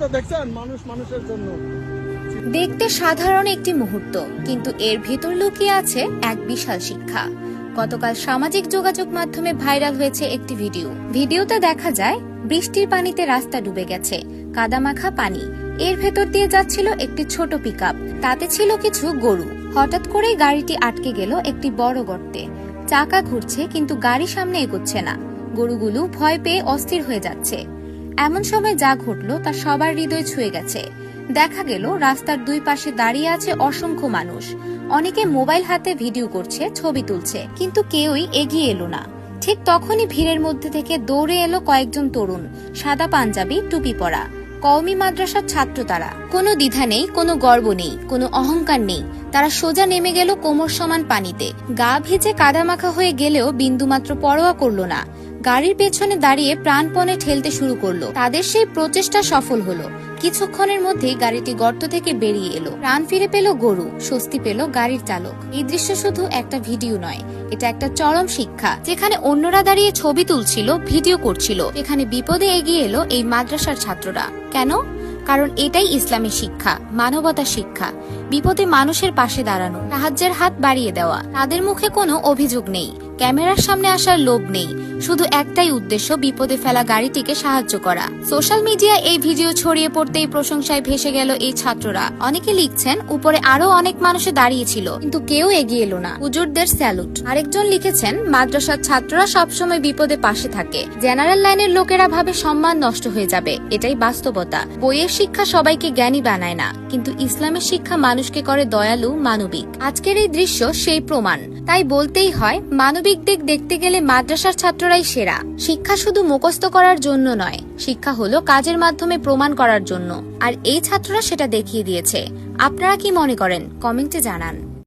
তো দেখছেন মানুষ মানুষের জন্য। দেখতে সাধারণ একটি মুহূর্ত, কিন্তু এর ভিতর লুকিয়ে আছে এক বিশাল শিক্ষা। গতকাল সামাজিক যোগাযোগ মাধ্যমে ভাইরাল হয়েছে একটি ভিডিওতে দেখা যায় বৃষ্টির পানিতে রাস্তা ডুবে গেছে, কাদামাখা পানি। এর ভেতর দিয়ে যাচ্ছিল একটি ছোট পিকআপ, তাতে ছিল কিছু গরু। হঠাৎ করেই গাড়িটি আটকে গেল একটি বড় গর্তে। চাকা ঘুরছে কিন্তু গাড়ি সামনে এগোচ্ছে না। গরুগুলো ভয় পেয়ে অস্থির হয়ে যাচ্ছে। এমন সময় যা ঘটলো তা সবার হৃদয় ছুঁয়ে গেছে। দেখা গেল রাস্তার দুই পাশে দাঁড়িয়ে আছে অসংখ্য মানুষ। অনেকে মোবাইল হাতে ভিডিও করছে, ছবি তুলছে, কিন্তু কেউই এগিয়ে এলো না। ঠিক তখনই ভিড়ের মধ্যে থেকে দৌড়ে এলো কয়েকজন তরুণ, সাদা পাঞ্জাবি, টুপি পরা, কওমি মাদ্রাসার ছাত্র। তারা কোনো দ্বিধা নেই, কোনো গর্ব নেই, কোনো অহংকার নেই। তারা সোজা নেমে গেল কোমর সমান পানিতে। গা ভিজে কাদামাখা হয়ে গেলেও বিন্দুমাত্র পরোয়া করলো না। গাড়ির পেছনে দাঁড়িয়ে প্রাণপণে ঠেলতে শুরু করলো। তাদের সেই প্রচেষ্টা সফল হলো। কিছুক্ষণের মধ্যেই গাড়িটি গর্ত থেকে বেরিয়ে এলো। প্রাণ ফিরে পেল গরু, স্বস্তি পেল গাড়ির চালক। এই দৃশ্য শুধু একটা ভিডিও নয়, এটা একটা চরম শিক্ষা। যেখানে অন্যরা দাঁড়িয়ে ছবি তুলছিল, ভিডিও করছিল, এখানে বিপদে এগিয়ে এলো এই মাদ্রাসার ছাত্ররা। কেন? কারণ এটাই ইসলামের শিক্ষা, মানবতার শিক্ষা। বিপদে মানুষের পাশে দাঁড়ানো, সাহায্যের হাত বাড়িয়ে দেওয়া। তাদের মুখে কোনো অভিযোগ নেই, ক্যামেরার সামনে আসার লোভ নেই, শুধু একটাই উদ্দেশ্য, বিপদে ফেলা গাড়িটিকে সাহায্য করা। সোশ্যাল মিডিয়ায় এই ভিডিও ছড়িয়ে পড়তেই প্রশংসায় ভেসে গেল এই ছাত্ররা। অনেকে লিখছেন উপরে আরো অনেক মানুষে দাঁড়িয়েছিল, কিন্তু কেউ এগিয়ে এলো না, হুজুরদের স্যালুট। আরেকজন লিখেছেন মাদ্রাসার ছাত্ররা সবসময় বিপদে পাশে থাকে, জেনারেল লাইনের লোকেরা ভাবে সম্মান নষ্ট হয়ে যাবে। এটাই বাস্তবতা। বইয়ের শিক্ষা সবাইকে জ্ঞানী বানায় না, কিন্তু ইসলামের শিক্ষা মানুষকে করে দয়ালু, মানবিক। আজকের এই দৃশ্য সেই প্রমাণ। তাই বলতেই হয়, মানবিক দিক দেখতে গেলে মাদ্রাসার ছাত্ররাই সেরা। শিক্ষা শুধু মুখস্থ করার জন্য নয়, শিক্ষা হলো কাজের মাধ্যমে প্রমাণ করার জন্য। আর এই ছাত্ররা সেটা দেখিয়ে দিয়েছে। আপনারা কি মনে করেন? কমেন্টে জানান।